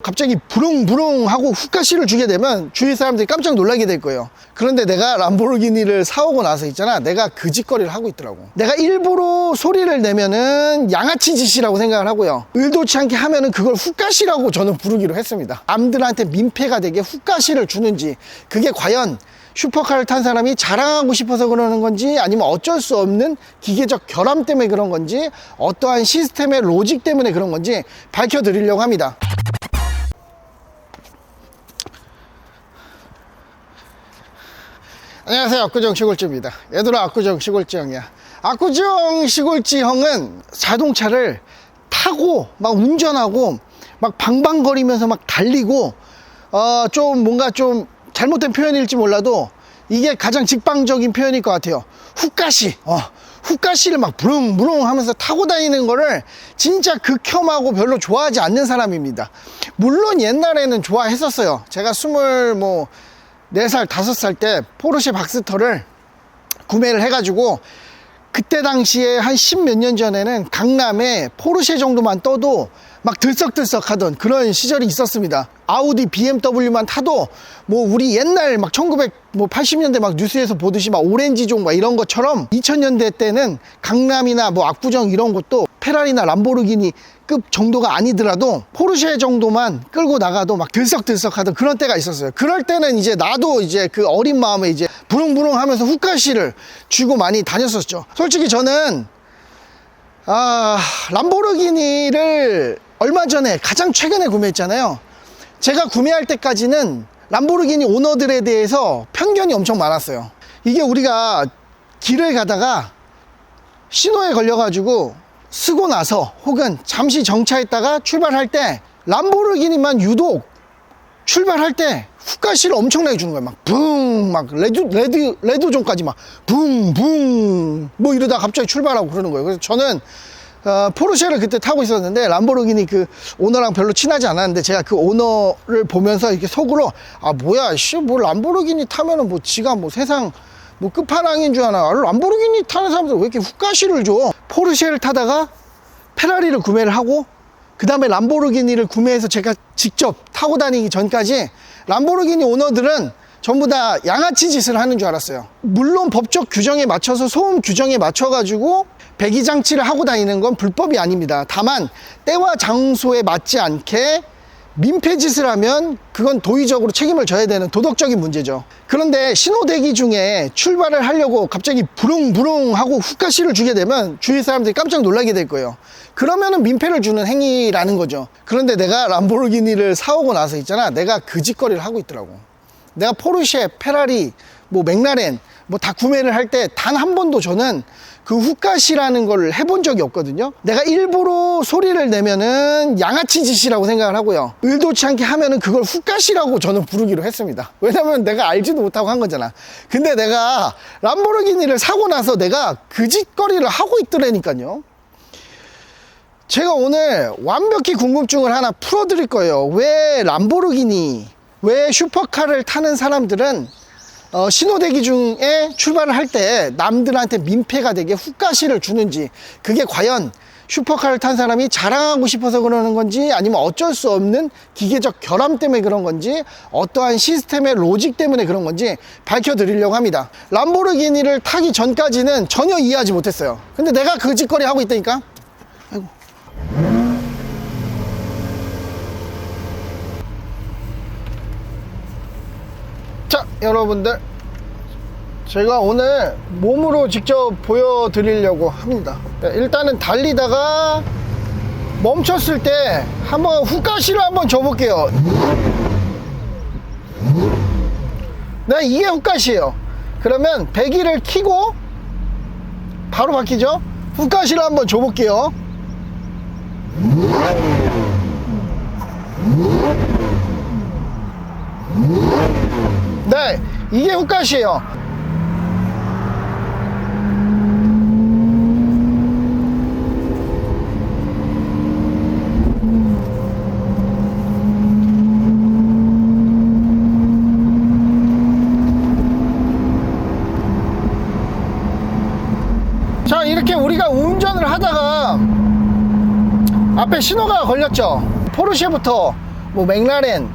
갑자기 부릉부릉 하고 훅가시를 주게 되면 주위 사람들이 깜짝 놀라게 될 거예요. 그런데 내가 람보르기니를 사오고 나서 있잖아, 내가 그 짓거리를 하고 있더라고. 내가 일부러 소리를 내면은 양아치 짓이라고 생각을 하고요, 의도치 않게 하면은 그걸 훅가시라고 저는 부르기로 했습니다. 남들한테 민폐가 되게 훅가시를 주는지, 그게 과연 슈퍼카를 탄 사람이 자랑하고 싶어서 그러는 건지, 아니면 어쩔 수 없는 기계적 결함 때문에 그런 건지, 어떠한 시스템의 로직 때문에 그런 건지 밝혀드리려고 합니다. 안녕하세요, 압구정 시골지입니다. 얘들아, 압구정 시골지 형이야. 압구정 시골지 형은 자동차를 타고 막 운전하고 막 방방거리면서 막 달리고, 좀 뭔가 좀 잘못된 표현일지 몰라도 이게 가장 직방적인 표현일 것 같아요. 훅가시, 훅가시를 막 부릉부릉 하면서 타고 다니는 거를 진짜 극혐하고 별로 좋아하지 않는 사람입니다. 물론 옛날에는 좋아했었어요. 제가 4살, 5살 때 포르쉐 박스터를 구매를 해가지고, 그때 당시에 한 10몇 년 전에는 강남에 포르쉐 정도만 떠도 막 들썩들썩 하던 그런 시절이 있었습니다. 아우디, BMW만 타도 뭐 우리 옛날 막 1980년대 막 뉴스에서 보듯이 막 오렌지종 막 이런 것처럼, 2000년대 때는 강남이나 뭐 압구정 이런 곳도 페라리나 람보르기니 급 정도가 아니더라도 포르쉐 정도만 끌고 나가도 막 들썩들썩 하던 그런 때가 있었어요. 그럴 때는 이제 나도 이제 그 어린 마음에 이제 부릉부릉 하면서 훅가시를 쥐고 많이 다녔었죠. 솔직히 저는 람보르기니를 얼마 전에 가장 최근에 구매했잖아요. 제가 구매할 때까지는 람보르기니 오너들에 대해서 편견이 엄청 많았어요. 이게 우리가 길을 가다가 신호에 걸려가지고 쓰고 나서, 혹은 잠시 정차했다가 출발할 때 람보르기니만 유독 출발할 때 훅가시를 엄청나게 주는 거예요. 막 붕, 막 레드존까지 막 붕붕 뭐 이러다 갑자기 출발하고 그러는 거예요. 그래서 저는 포르쉐를 그때 타고 있었는데, 람보르기니 그 오너랑 별로 친하지 않았는데, 제가 그 오너를 보면서 이렇게 속으로, 뭐야 뭐 람보르기니 타면은 뭐 지가 뭐 세상 뭐 끝판왕인 줄 아나, 람보르기니 타는 사람들 왜 이렇게 훅가시를 줘. 포르쉐를 타다가 페라리를 구매를 하고, 그 다음에 람보르기니를 구매해서 제가 직접 타고 다니기 전까지 람보르기니 오너들은 전부 다 양아치 짓을 하는 줄 알았어요. 물론 법적 규정에 맞춰서, 소음 규정에 맞춰 가지고 배기장치를 하고 다니는 건 불법이 아닙니다. 다만 때와 장소에 맞지 않게 민폐짓을 하면 그건 도의적으로 책임을 져야 되는 도덕적인 문제죠. 그런데 신호대기 중에 출발을 하려고 갑자기 부릉부릉 하고 훅가시를 주게 되면 주위 사람들이 깜짝 놀라게 될 거예요. 그러면은 민폐를 주는 행위라는 거죠. 그런데 내가 람보르기니를 사오고 나서 있잖아, 내가 그 짓거리를 하고 있더라고. 내가 포르쉐, 페라리, 뭐 맥라렌 뭐 다 구매를 할 때 단 한 번도 저는 그 훅가시라는 걸 해본 적이 없거든요. 내가 일부러 소리를 내면은 양아치 짓이라고 생각을 하고요, 의도치 않게 하면은 그걸 훅가시라고 저는 부르기로 했습니다. 왜냐면 내가 알지도 못하고 한 거잖아. 근데 내가 람보르기니를 사고 나서 내가 그 짓거리를 하고 있더라니까요. 제가 오늘 완벽히 궁금증을 하나 풀어드릴 거예요. 왜 람보르기니, 왜 슈퍼카를 타는 사람들은 신호대기 중에 출발을 할 때 남들한테 민폐가 되게 훅가시를 주는지, 그게 과연 슈퍼카를 탄 사람이 자랑하고 싶어서 그러는 건지, 아니면 어쩔 수 없는 기계적 결함 때문에 그런 건지, 어떠한 시스템의 로직 때문에 그런 건지 밝혀드리려고 합니다. 람보르기니를 타기 전까지는 전혀 이해하지 못했어요. 근데 내가 그 짓거리 하고 있다니까. 아이고. 자, 여러분들, 제가 오늘 몸으로 직접 보여드리려고 합니다. 일단은 달리다가 멈췄을 때 한번 훅가시를 한번 줘볼게요. 네, 이게 훅가시예요. 그러면 배기를 켜고 바로 바뀌죠. 훅가시를 한번 줘볼게요. 네, 이게 훅가시예요. 자, 이렇게 우리가 운전을 하다가 앞에 신호가 걸렸죠. 포르쉐부터 뭐 맥라렌,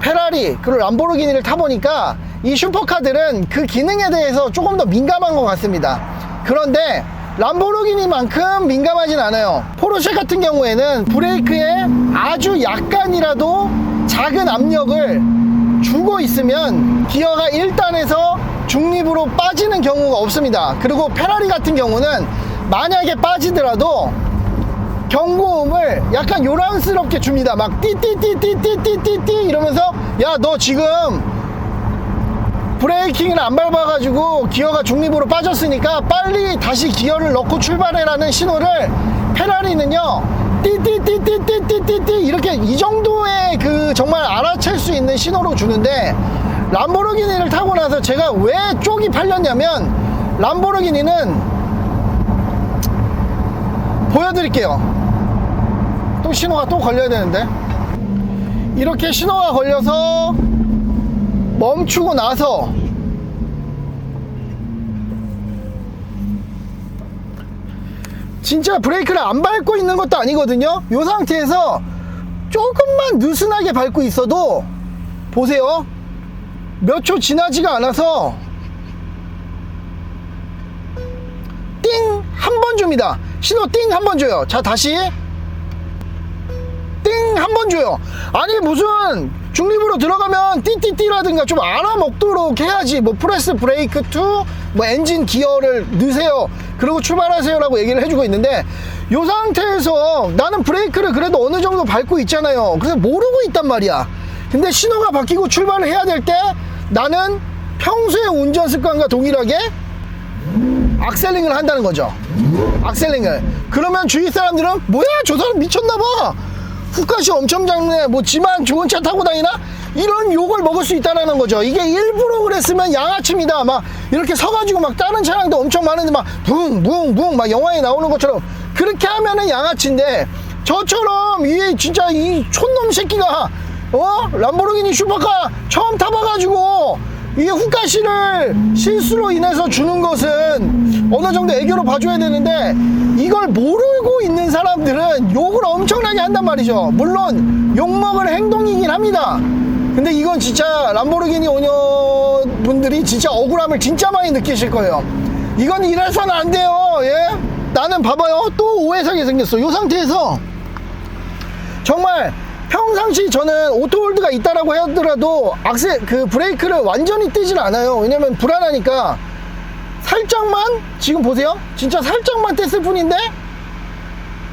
페라리, 그리고 람보르기니를 타보니까 이 슈퍼카들은 그 기능에 대해서 조금 더 민감한 것 같습니다. 그런데 람보르기니만큼 민감하진 않아요. 포르쉐 같은 경우에는 브레이크에 아주 약간이라도 작은 압력을 주고 있으면 기어가 1단에서 중립으로 빠지는 경우가 없습니다. 그리고 페라리 같은 경우는 만약에 빠지더라도 경고음을 약간 요란스럽게 줍니다. 막 띠띠띠띠띠띠띠 이러면서 야, 너 지금 브레이킹을 안 밟아가지고 기어가 중립으로 빠졌으니까 빨리 다시 기어를 넣고 출발해라는 신호를 페라리는요 띠띠띠띠띠띠띠 이렇게 이 정도의 그 정말 알아챌 수 있는 신호로 주는데, 람보르기니를 타고 나서 제가 왜 쪽이 팔렸냐면, 람보르기니는 보여드릴게요. 또 신호가 또 걸려야 되는데, 이렇게 신호가 걸려서 멈추고 나서 진짜 브레이크를 안 밟고 있는 것도 아니거든요. 이 상태에서 조금만 느슨하게 밟고 있어도 보세요, 몇 초 지나지가 않아서 띵 한 번 줍니다. 신호 띵 한 번 줘요. 자, 다시 띵 한 번 줘요. 아니 무슨 중립으로 들어가면 띠띠띠라든가 좀 알아먹도록 해야지. 뭐 프레스 브레이크 투 뭐 엔진 기어를 넣으세요, 그리고 출발하세요 라고 얘기를 해주고 있는데, 이 상태에서 나는 브레이크를 그래도 어느 정도 밟고 있잖아요. 그래서 모르고 있단 말이야. 근데 신호가 바뀌고 출발을 해야 될 때 나는 평소의 운전 습관과 동일하게 악셀링을 한다는 거죠. 악셀링을. 그러면 주위 사람들은 뭐야 저 사람 미쳤나봐, 후카시 엄청 작네, 뭐 지만 좋은 차 타고 다니나, 이런 욕을 먹을 수 있다는 거죠. 이게 일부러 그랬으면 양아치입니다. 막 이렇게 서가지고 막 다른 차량도 엄청 많은데 막 붕붕붕 막 영화에 나오는 것처럼 그렇게 하면은 양아치인데, 저처럼 이 진짜 이 촌놈 새끼가 람보르기니 슈퍼카 처음 타봐가지고 이게 후카시를 실수로 인해서 주는 것은 어느 정도 애교로 봐줘야 되는데, 이걸 모르고 있는 사람들은 욕을 엄청나게 한단 말이죠. 물론 욕먹을 행동이긴 합니다. 근데 이건 진짜 람보르기니 오너 분들이 진짜 억울함을 진짜 많이 느끼실 거예요. 이건 이래서는 안 돼요. 예? 나는 봐봐요, 또 오해사게 생겼어. 이 상태에서 정말 평상시 저는 오토홀드가 있다라고 하더라도 그 브레이크를 완전히 떼질 않아요. 왜냐면 불안하니까. 살짝만, 지금 보세요, 진짜 살짝만 뗐을 뿐인데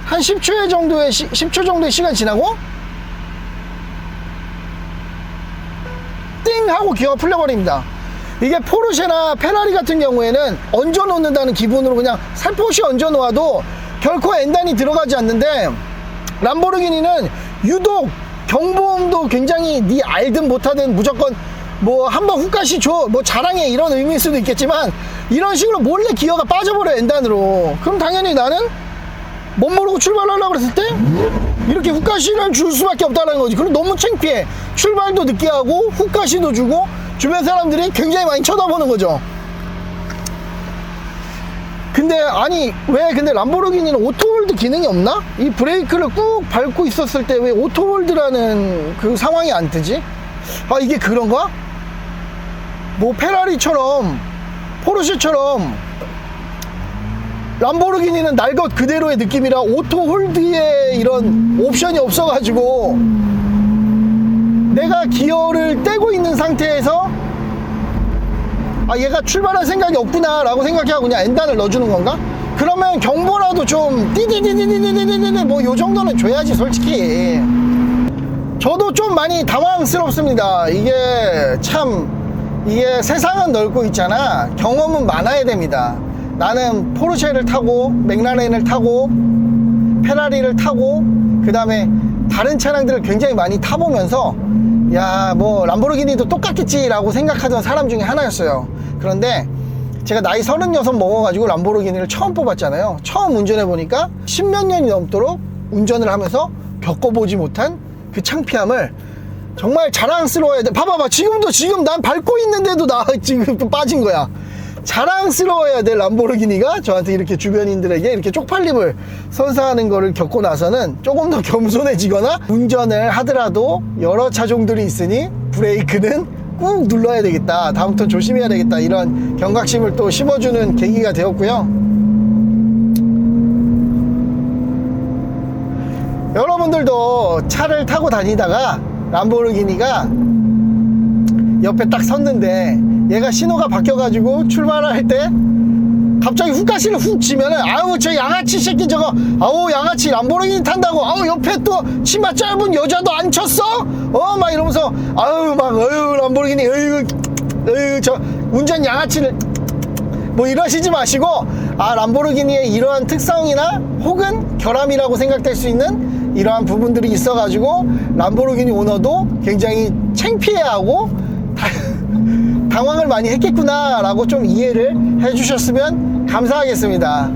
한 10초 정도의 시간이 지나고 띵 하고 기어가 풀려버립니다. 이게 포르쉐나 페라리 같은 경우에는 얹어 놓는다는 기분으로 그냥 살포시 얹어 놓아도 결코 엔단이 들어가지 않는데, 람보르기니는 유독 경보음도 굉장히 니 알든 못하든 무조건 뭐 한번 후까시 줘, 뭐 자랑해, 이런 의미일 수도 있겠지만 이런 식으로 몰래 기어가 빠져버려 엔단으로. 그럼 당연히 나는 못 모르고 출발하려고 그랬을 때 이렇게 후까시를 줄 수밖에 없다는 거지. 그럼 너무 창피해. 출발도 늦게 하고 후까시도 주고 주변 사람들이 굉장히 많이 쳐다보는 거죠. 근데 아니 왜 근데 람보르기니는 오토홀드 기능이 없나? 이 브레이크를 꾹 밟고 있었을 때 왜 오토홀드라는 그 상황이 안 뜨지? 아, 이게 그런가? 뭐 페라리처럼 포르쉐처럼 람보르기니는 날 것 그대로의 느낌이라 오토홀드에 이런 옵션이 없어가지고 내가 기어를 떼고 있는 상태에서 아, 얘가 출발할 생각이 없구나 라고 생각하고 그냥 엔단을 넣어주는 건가? 그러면 경보라도 좀 띠디디디디디디디디 뭐 요 정도는 줘야지 솔직히. 저도 좀 많이 당황스럽습니다. 이게 세상은 넓고 있잖아. 경험은 많아야 됩니다. 나는 포르쉐를 타고 맥라렌을 타고 페라리를 타고 그 다음에 다른 차량들을 굉장히 많이 타보면서 야, 뭐 람보르기니도 똑같겠지 라고 생각하던 사람 중에 하나였어요. 그런데 제가 나이 36 먹어가지고 람보르기니를 처음 뽑았잖아요. 처음 운전해보니까 10몇 년이 넘도록 운전을 하면서 겪어보지 못한 그 창피함을 정말 자랑스러워야 돼. 봐봐봐, 지금 난 밟고 있는데도 나 지금 또 빠진 거야. 자랑스러워야 될 람보르기니가 저한테 이렇게 주변인들에게 이렇게 쪽팔림을 선사하는 거를 겪고 나서는 조금 더 겸손해지거나, 운전을 하더라도 여러 차종들이 있으니 브레이크는 꾹 눌러야 되겠다, 다음부터 조심해야 되겠다, 이런 경각심을 또 심어주는 계기가 되었고요. 여러분들도 차를 타고 다니다가 람보르기니가 옆에 딱 섰는데 얘가 신호가 바뀌어가지고 출발할 때 갑자기 후가시를 훅 치면은, 아우 저 양아치 새끼 저거, 아우 양아치 람보르기니 탄다고, 아우 옆에 또 치마 짧은 여자도 안 쳤어? 막 이러면서 아우 막 람보르기니 저 운전 양아치를 뭐 이러시지 마시고, 람보르기니의 이러한 특성이나 혹은 결함이라고 생각될 수 있는 이러한 부분들이 있어가지고 람보르기니 오너도 굉장히 창피해하고 당황을 많이 했겠구나 라고 좀 이해를 해주셨으면 감사하겠습니다.